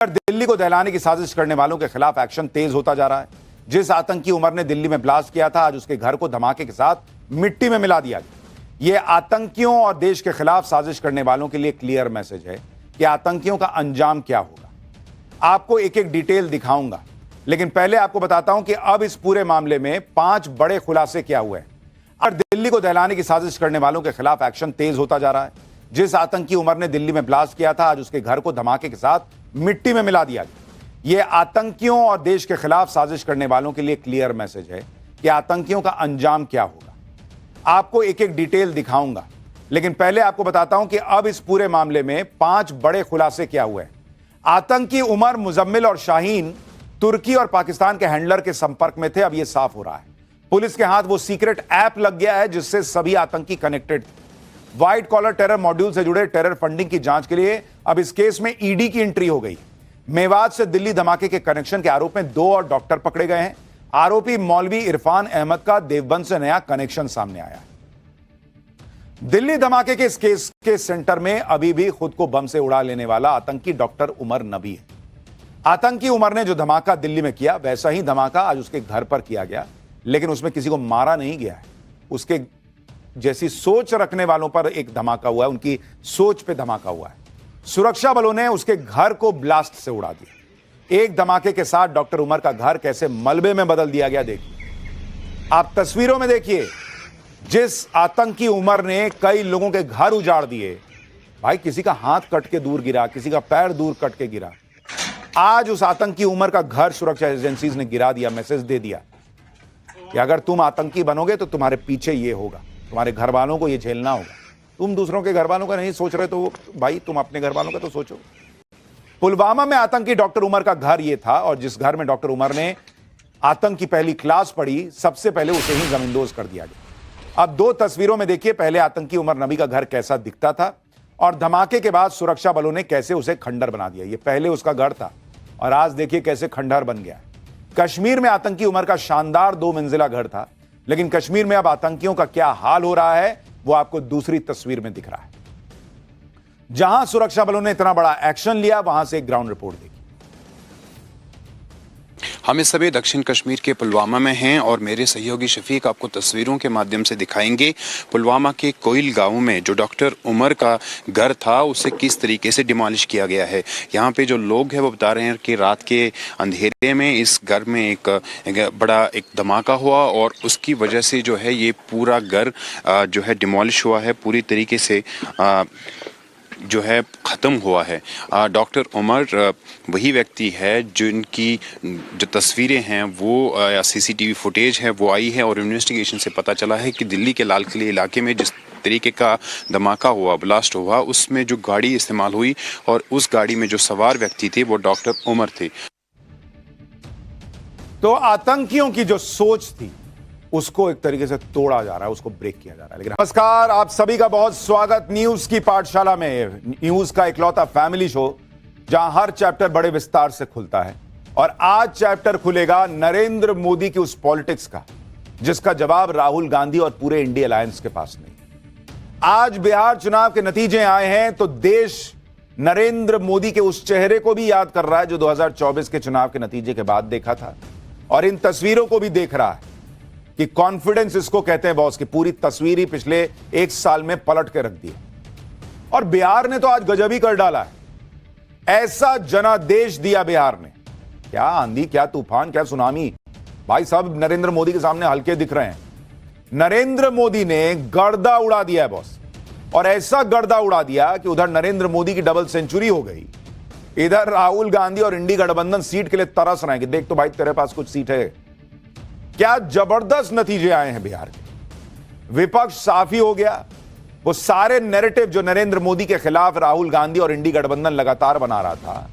दिल्ली को दहलाने की साजिश करने वालों के खिलाफ एक्शन तेज होता जा रहा है। जिस आतंकी उमर ने दिल्ली में ब्लास्ट किया था, आज उसके घर को धमाके के साथ मिट्टी में मिला दिया गया। यह आतंकियों और देश के खिलाफ साजिश करने वालों के लिए क्लियर मैसेज है कि आतंकियों का अंजाम क्या होगा। आपको एक एक डिटेल दिखाऊंगा, लेकिन पहले आपको बताता हूं कि अब इस पूरे मामले में 5 बड़े खुलासे क्या हुए हैं। और दिल्ली को दहलाने की साजिश करने वालों के खिलाफ एक्शन तेज होता जा रहा है। जिस आतंकी उमर ने दिल्ली में ब्लास्ट किया था, आज उसके घर को धमाके के साथ मिट्टी में मिला दिया गया। यह आतंकियों और देश के खिलाफ साजिश करने वालों के लिए क्लियर मैसेज है कि आतंकियों का अंजाम क्या होगा। आपको एक एक डिटेल दिखाऊंगा, लेकिन पहले आपको बताता हूं कि अब इस पूरे मामले में 5 बड़े खुलासे क्या हुए हैं। आतंकी उमर, मुजम्मिल और शाहीन तुर्की और पाकिस्तान के हैंडलर के संपर्क में थे। अब यह साफ हो रहा है, पुलिस के हाथ वो सीक्रेट ऐप लग गया है जिससे सभी आतंकी कनेक्टेड थे। व्हाइट कॉलर टेरर मॉड्यूल से जुड़े टेरर फंडिंग की जांच के लिए अब इस केस में ईडी की एंट्री हो गई। मेवात से दिल्ली धमाके के कनेक्शन के आरोप में 2 और डॉक्टर पकड़े गए हैं। आरोपी मौलवी इरफान अहमद का देवबंद से नया कनेक्शन सामने आया है। दिल्ली धमाके के इस केस के सेंटर में अभी भी खुद को बम से उड़ा लेने वाला आतंकी डॉक्टर उमर नबी है। आतंकी उमर ने जो धमाका दिल्ली में किया, वैसा ही धमाका आज उसके घर पर किया गया, लेकिन उसमें किसी को मारा नहीं गया है। उसके जैसी सोच रखने वालों पर एक धमाका हुआ है, उनकी सोच पे धमाका हुआ है। सुरक्षा बलों ने उसके घर को ब्लास्ट से उड़ा दिया। एक धमाके के साथ डॉक्टर उमर का घर कैसे मलबे में बदल दिया गया, देखिए आप तस्वीरों में। देखिए, जिस आतंकी उमर ने कई लोगों के घर उजाड़ दिए, भाई किसी का हाथ कट के दूर गिरा, किसी का पैर दूर कट के गिरा, आज उस आतंकी उमर का घर सुरक्षा एजेंसीज ने गिरा दिया। मैसेज दे दिया कि अगर तुम आतंकी बनोगे तो तुम्हारे पीछे ये होगा, तुम्हारे घर वालों को ये झेलना होगा। तुम दूसरों के घर वालों का नहीं सोच रहे तो भाई तुम अपने घर वालों का तो सोचो। पुलवामा में आतंकी डॉक्टर उमर का घर ये था, और जिस घर में डॉक्टर उमर ने आतंक की पहली क्लास पढ़ी, सबसे पहले उसे ही जमींदोज कर दिया गया। अब 2 तस्वीरों में देखिए, पहले आतंकी उमर नबी का घर कैसा दिखता था और धमाके के बाद सुरक्षा बलों ने कैसे उसे खंडर बना दिया। ये पहले उसका घर था और आज देखिए कैसे खंडहर बन गया। कश्मीर में आतंकी उमर का शानदार 2 मंजिला घर था, लेकिन कश्मीर में अब आतंकियों का क्या हाल हो रहा है वो आपको दूसरी तस्वीर में दिख रहा है। जहां सुरक्षा बलों ने इतना बड़ा एक्शन लिया, वहां से एक ग्राउंड रिपोर्ट देखिए। हम इस समय दक्षिण कश्मीर के पुलवामा में हैं और मेरे सहयोगी शफीक आपको तस्वीरों के माध्यम से दिखाएंगे पुलवामा के कोयल गांव में जो डॉक्टर उमर का घर था उसे किस तरीके से डिमोलिश किया गया है। यहाँ पे जो लोग हैं वो बता रहे हैं कि रात के अंधेरे में इस घर में एक बड़ा धमाका हुआ और उसकी वजह से जो है ये पूरा घर जो है डिमोलिश हुआ है, पूरी तरीके से जो है ख़त्म हुआ है। डॉक्टर उमर वही व्यक्ति है जिनकी जो तस्वीरें हैं वो या सीसीटीवी फुटेज है वो आई है, और इन्वेस्टिगेशन से पता चला है कि दिल्ली के लाल किले इलाके में जिस तरीके का धमाका हुआ, ब्लास्ट हुआ, उसमें जो गाड़ी इस्तेमाल हुई और उस गाड़ी में जो सवार व्यक्ति थे वो डॉक्टर उमर थे। तो आतंकियों की जो सोच थी उसको एक तरीके से तोड़ा जा रहा है, उसको ब्रेक किया जा रहा है। लेकिन नमस्कार, आप सभी का बहुत स्वागत न्यूज की पाठशाला में। न्यूज का इकलौता फैमिली शो जहां हर चैप्टर बड़े विस्तार से खुलता है, और आज चैप्टर खुलेगा नरेंद्र मोदी की उस पॉलिटिक्स का जिसका जवाब राहुल गांधी और पूरे इंडिया अलायंस के पास नहीं। आज बिहार चुनाव के नतीजे आए हैं तो देश नरेंद्र मोदी के उस चेहरे को भी याद कर रहा है जो 2024 के चुनाव के नतीजे के बाद देखा था, और इन तस्वीरों को भी देख रहा है कि कॉन्फिडेंस इसको कहते हैं बॉस, की पूरी तस्वीर ही पिछले 1 साल में पलट के रख दी। और बिहार ने तो आज गजब ही कर डाला है। ऐसा जनादेश दिया बिहार ने, क्या आंधी, क्या तूफान, क्या सुनामी, भाई सब नरेंद्र मोदी के सामने हल्के दिख रहे हैं। नरेंद्र मोदी ने गर्दा उड़ा दिया है बॉस, और ऐसा गर्दा उड़ा दिया कि उधर नरेंद्र मोदी की डबल सेंचुरी हो गई, इधर राहुल गांधी और इंडी गठबंधन सीट के लिए तरस रहे हैं कि देख तो भाई तेरे पास कुछ सीट है। क्या जबरदस्त नतीजे आए हैं बिहार के। विपक्ष साफ ही हो गया। वो सारे नैरेटिव जो नरेंद्र मोदी के खिलाफ राहुल गांधी और इंडी गठबंधन लगातार बना रहा था,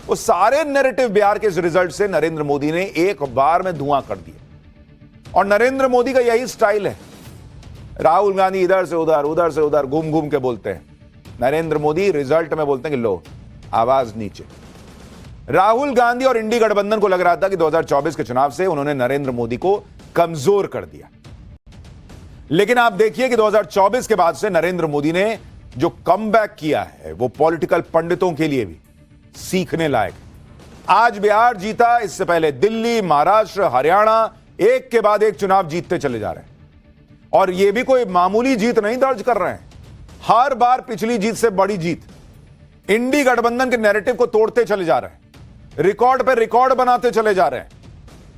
वो सारे नैरेटिव बिहार के इस रिजल्ट से नरेंद्र मोदी ने एक बार में धुआं कर दिया। और नरेंद्र मोदी का यही स्टाइल है, राहुल गांधी इधर से उधर घूम घूम के बोलते हैं, नरेंद्र मोदी रिजल्ट में बोलते हैं कि लो आवाज नीचे। राहुल गांधी और इंडी गठबंधन को लग रहा था कि 2024 के चुनाव से उन्होंने नरेंद्र मोदी को कमजोर कर दिया, लेकिन आप देखिए कि 2024 के बाद से नरेंद्र मोदी ने जो कमबैक किया है वो पॉलिटिकल पंडितों के लिए भी सीखने लायक। आज बिहार जीता, इससे पहले दिल्ली, महाराष्ट्र, हरियाणा एक के बाद एक चुनाव जीतते चले जा रहे हैं। और यह भी कोई मामूली जीत नहीं दर्ज कर रहे हैं, हर बार पिछली जीत से बड़ी जीत। इंडी गठबंधन के नैरेटिव को तोड़ते चले जा रहे हैं, रिकॉर्ड पे रिकॉर्ड बनाते चले जा रहे हैं।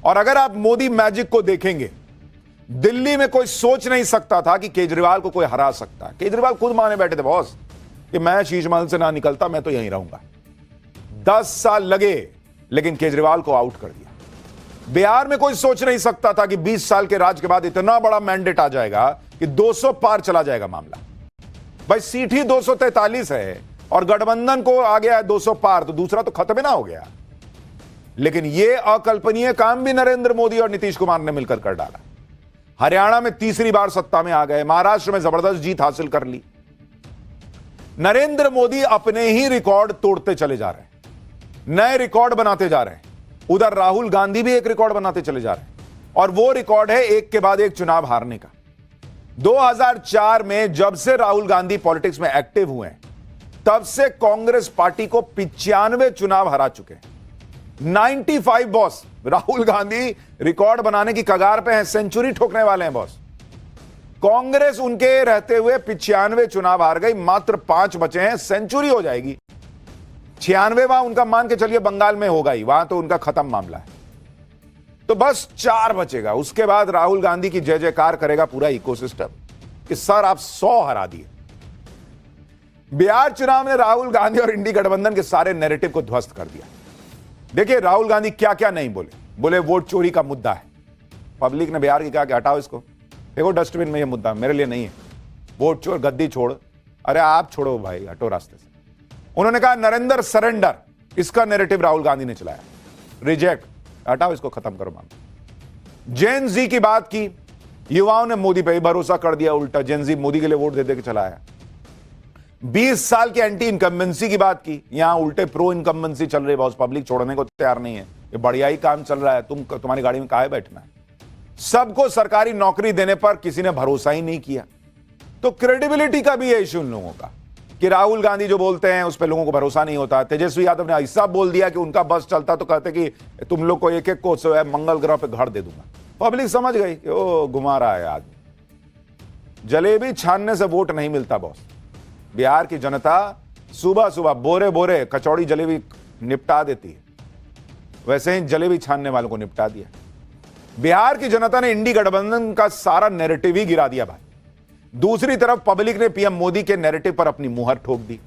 और अगर आप मोदी मैजिक को देखेंगे, दिल्ली में कोई सोच नहीं सकता था कि केजरीवाल को कोई हरा सकता है। केजरीवाल खुद माने बैठे थे बॉस कि मैं शीश महल से ना निकलता, मैं तो यहीं रहूंगा। 10 साल लगे लेकिन केजरीवाल को आउट कर दिया। बिहार में कोई सोच नहीं सकता था कि 20 साल के राज के बाद इतना बड़ा मैंडेट आ जाएगा कि 200 पार चला जाएगा मामला। भाई सीट ही 243 है और गठबंधन को आ गया है 200 पार, तो दूसरा तो खत्म ही ना हो गया। लेकिन यह अकल्पनीय काम भी नरेंद्र मोदी और नीतीश कुमार ने मिलकर कर डाला। हरियाणा में तीसरी बार सत्ता में आ गए, महाराष्ट्र में जबरदस्त जीत हासिल कर ली। नरेंद्र मोदी अपने ही रिकॉर्ड तोड़ते चले जा रहे हैं, नए रिकॉर्ड बनाते जा रहे हैं। उधर राहुल गांधी भी एक रिकॉर्ड बनाते चले जा रहे हैं, और वो रिकॉर्ड है एक के बाद एक चुनाव हारने का। 2004 में जब से राहुल गांधी पॉलिटिक्स में एक्टिव हुए हैं, तब से कांग्रेस पार्टी को 95 चुनाव हरा चुके हैं। 95 बॉस। राहुल गांधी रिकॉर्ड बनाने की कगार पे हैं, सेंचुरी ठोकने वाले हैं बॉस। कांग्रेस उनके रहते हुए 95 चुनाव हार गई, मात्र 5 बचे हैं, सेंचुरी हो जाएगी। 96वां उनका मान के चलिए बंगाल में होगा ही, वहां तो उनका खत्म मामला है। तो बस 4 बचेगा। उसके बाद राहुल गांधी की जय जयकार करेगा पूरा इकोसिस्टम कि सर आप 100 हरा दिए। बिहार चुनाव ने राहुल गांधी और इंडी गठबंधन के सारे नैरेटिव को ध्वस्त कर दिया। देखिए राहुल गांधी क्या क्या नहीं बोले वोट चोरी का मुद्दा है। पब्लिक ने बिहार की कहा कि हटाओ इसको, देखो डस्टबिन में ये मुद्दा मेरे लिए नहीं है, वोट चोर गद्दी छोड़। अरे आप छोड़ो भाई, हटो रास्ते से। उन्होंने कहा नरेंद्र सरेंडर, इसका नैरेटिव राहुल गांधी ने चलाया, रिजेक्ट, हटाओ इसको, खत्म करो मामला। जेन जी की बात की, युवाओं ने मोदी पे ही भरोसा कर दिया उल्टा, जेन जी मोदी के लिए वोट दे दे के चलाया। 20 साल की एंटी इनकम्बेंसी की बात की, यहां उल्टे प्रो इनकम्बेंसी चल रही है बॉस, पब्लिक छोड़ने को तैयार नहीं है। ये बढ़िया ही काम चल रहा है, तुम्हारी गाड़ी में काहे बैठना है। सबको सरकारी नौकरी देने पर किसी ने भरोसा ही नहीं किया। तो क्रेडिबिलिटी का भी है इशू उन लोगों का कि राहुल गांधी जो बोलते हैं उस पर लोगों को भरोसा नहीं होता। तेजस्वी यादव ने ऐसा बोल दिया कि उनका बस चलता तो कहते कि तुम लोग को एक एक को मंगल ग्रह पे घर दे दूंगा। पब्लिक समझ गई कि ओ घुमा रहा है आदमी। जलेबी छानने से वोट नहीं मिलता बॉस। बिहार की जनता सुबह सुबह बोरे बोरे कचौड़ी जलेबी निपटा देती है, वैसे ही जलेबी छानने वालों को निपटा दिया। बिहार की जनता ने इंडी गठबंधन का सारा नैरेटिव ही गिरा दिया भाई। दूसरी तरफ पब्लिक ने पीएम मोदी के नैरेटिव पर अपनी मुहर ठोक दी।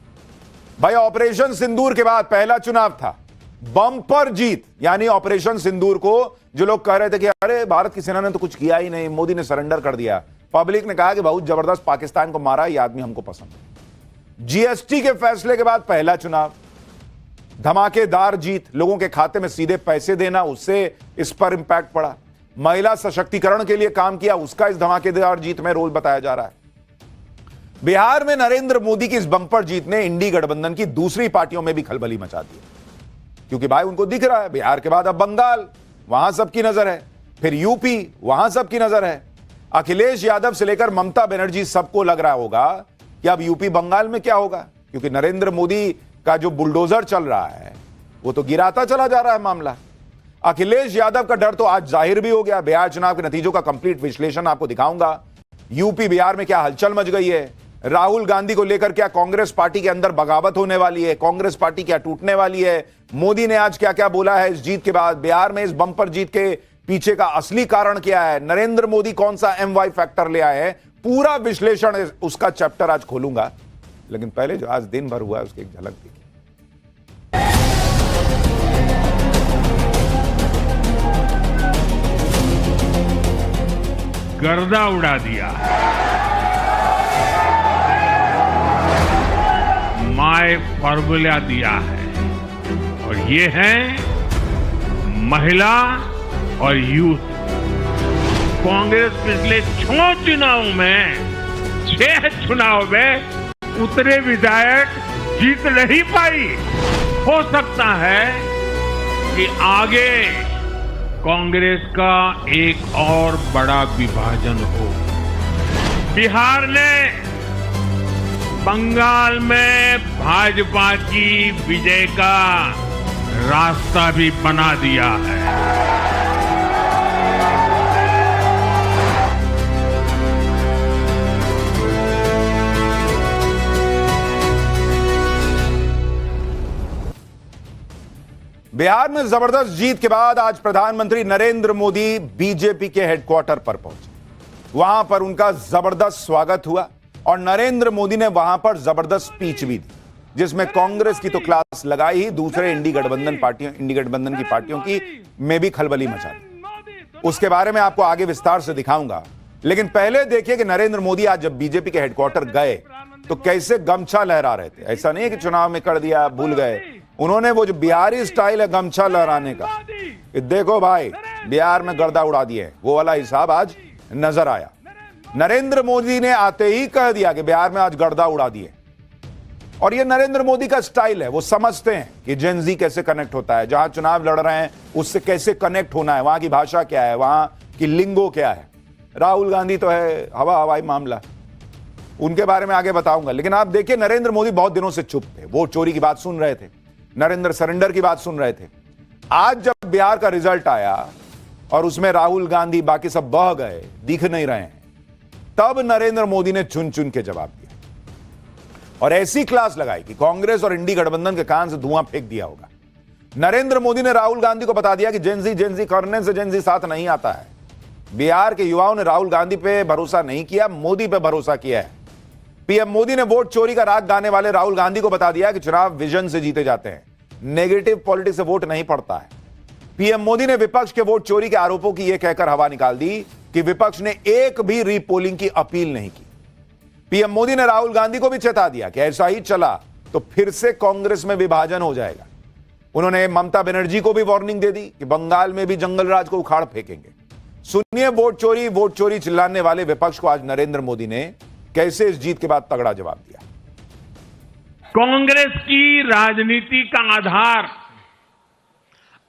भाई ऑपरेशन सिंदूर के बाद पहला चुनाव था, बम्पर जीत। यानी ऑपरेशन सिंदूर को जो लोग कह रहे थे कि अरे भारत की सेना ने तो कुछ किया ही नहीं, मोदी ने सरेंडर कर दिया, पब्लिक ने कहा कि बहुत जबरदस्त पाकिस्तान को मारा, ये आदमी हमको पसंद है। जीएसटी के फैसले के बाद पहला चुनाव, धमाकेदार जीत, लोगों के खाते में सीधे पैसे देना, उससे इस पर इंपैक्ट पड़ा। महिला सशक्तिकरण के लिए काम किया, उसका इस धमाकेदार जीत में रोल बताया जा रहा है। बिहार में नरेंद्र मोदी की इस बम्पर जीत ने इंडी गठबंधन की दूसरी पार्टियों में भी खलबली मचा दी, क्योंकि भाई उनको दिख रहा है बिहार के बाद अब बंगाल, वहां सबकी नजर है, फिर यूपी, वहां सबकी नजर है। अखिलेश यादव से लेकर ममता बनर्जी सबको लग रहा होगा कि अब यूपी बंगाल में क्या होगा, क्योंकि नरेंद्र मोदी का जो बुलडोजर चल रहा है वो तो गिराता चला जा रहा है मामला। अखिलेश यादव का डर तो आज जाहिर भी हो गया। बिहार चुनाव के नतीजों का कंप्लीट विश्लेषण आपको दिखाऊंगा। यूपी बिहार में क्या हलचल मच गई है, राहुल गांधी को लेकर क्या कांग्रेस पार्टी के अंदर बगावत होने वाली है, कांग्रेस पार्टी क्या टूटने वाली है, मोदी ने आज क्या क्या बोला है इस जीत के बाद, बिहार में इस बम्पर जीत के पीछे का असली कारण क्या है, नरेंद्र मोदी कौन सा MY फैक्टर ले आए हैं, पूरा विश्लेषण उसका चैप्टर आज खोलूंगा। लेकिन पहले जो आज दिन भर हुआ है उसकी एक झलक देखिए। गर्दा उड़ा दिया, माय फॉर्मूला दिया है, और ये है महिला और यूथ। कांग्रेस पिछले 6 चुनाव में 6 चुनाव में उतने विधायक जीत नहीं पाई। हो सकता है कि आगे कांग्रेस का एक और बड़ा विभाजन हो। बिहार ने बंगाल में भाजपा की विजय का रास्ता भी बना दिया है। बिहार में जबरदस्त जीत के बाद आज प्रधानमंत्री नरेंद्र मोदी बीजेपी के हेडक्वार्टर पर पहुंचे। वहां पर उनका जबरदस्त स्वागत हुआ और नरेंद्र मोदी ने वहां पर जबरदस्त स्पीच भी दी, जिसमें कांग्रेस की तो क्लास लगाई ही, दूसरे इंडी गठबंधन की पार्टियों की में भी खलबली मचा दी। उसके बारे में आपको आगे विस्तार से दिखाऊंगा, लेकिन पहले देखिए कि नरेंद्र मोदी आज जब बीजेपी के हेडक्वार्टर गए तो कैसे गमछा लहरा रहे थे। ऐसा नहीं है कि चुनाव में कर दिया, भूल गए। उन्होंने वो जो बिहारी स्टाइल है गमछा लहराने का, कि देखो भाई बिहार में गर्दा उड़ा दिए, वो वाला हिसाब आज नजर आया। नरेंद्र मोदी ने आते ही कह दिया कि बिहार में आज गर्दा उड़ा दिए। और ये नरेंद्र मोदी का स्टाइल है, वो समझते हैं कि जेनजी कैसे कनेक्ट होता है, जहां चुनाव लड़ रहे हैं उससे कैसे कनेक्ट होना है, वहां की भाषा क्या है, वहां की लिंगो क्या है। राहुल गांधी तो है हवाई मामला, उनके बारे में आगे बताऊंगा। लेकिन आप देखिए नरेंद्र मोदी बहुत दिनों से चुप थे, वोट चोरी की बात सुन रहे थे, नरेंद्र सरेंडर की बात सुन रहे थे। आज जब बिहार का रिजल्ट आया और उसमें राहुल गांधी बाकी सब बह गए, दिख नहीं रहे हैं, तब नरेंद्र मोदी ने चुन चुन के जवाब दिया और ऐसी क्लास लगाई कि कांग्रेस और इंडी गठबंधन के कान से धुआं फेंक दिया होगा। नरेंद्र मोदी ने राहुल गांधी को बता दिया कि जेनजी करने से जेनजी साथ नहीं आता है। बिहार के युवाओं ने राहुल गांधी पे भरोसा नहीं किया, मोदी पे भरोसा किया है। पीएम मोदी ने वोट चोरी का राग गाने वाले राहुल गांधी को बता दिया कि चुनाव विजन से जीते जाते हैं, नेगेटिव पॉलिटिक्स से वोट नहीं पड़ता है। पीएम मोदी ने विपक्ष के वोट चोरी के आरोपों की यह कहकर हवा निकाल दी कि विपक्ष ने एक भी रीपोलिंग की अपील नहीं की। पीएम मोदी ने राहुल गांधी को भी चेता दिया कि ऐसा ही चला तो फिर से कांग्रेस में विभाजन हो जाएगा। उन्होंने ममता बनर्जी को भी वार्निंग दे दी कि बंगाल में भी जंगल राज को उखाड़ फेंकेंगे। सुनिए वोट चोरी चिल्लाने वाले विपक्ष को आज नरेंद्र मोदी ने कैसे इस जीत के बाद तगड़ा जवाब दिया। कांग्रेस की राजनीति का आधार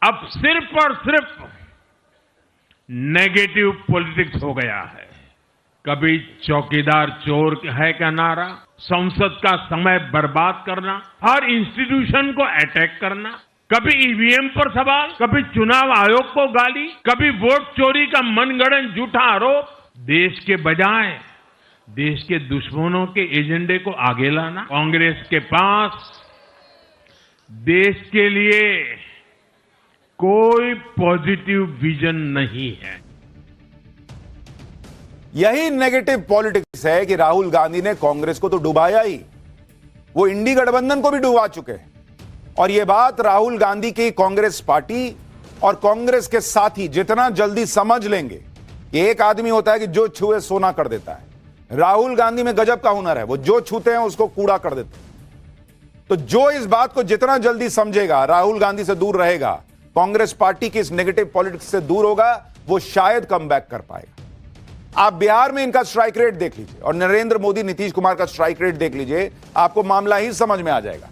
अब सिर्फ और सिर्फ नेगेटिव पॉलिटिक्स हो गया है। कभी चौकीदार चोर है का नारा, संसद का समय बर्बाद करना, हर इंस्टीट्यूशन को अटैक करना, कभी ईवीएम पर सवाल, कभी चुनाव आयोग को गाली, कभी वोट चोरी का मनगढ़ंत झूठा आरोप। देश के बजाय देश के दुश्मनों के एजेंडे को आगे लाना। कांग्रेस के पास देश के लिए कोई पॉजिटिव विजन नहीं है। यही नेगेटिव पॉलिटिक्स है कि राहुल गांधी ने कांग्रेस को तो डुबाया ही, वो इंडी गठबंधन को भी डुबा चुके हैं। और यह बात राहुल गांधी की कांग्रेस पार्टी और कांग्रेस के साथी जितना जल्दी समझ लेंगे कि एक आदमी होता है कि जो छुए सोना कर देता है, राहुल गांधी में गजब का हुनर है, वो जो छूते हैं उसको कूड़ा कर देते हैं। तो जो इस बात को जितना जल्दी समझेगा, राहुल गांधी से दूर रहेगा, कांग्रेस पार्टी की इस नेगेटिव पॉलिटिक्स से दूर होगा, वो शायद कम बैक कर पाएगा। आप बिहार में इनका स्ट्राइक रेट देख लीजिए और नरेंद्र मोदी नीतीश कुमार का स्ट्राइक रेट देख लीजिए, आपको मामला ही समझ में आ जाएगा।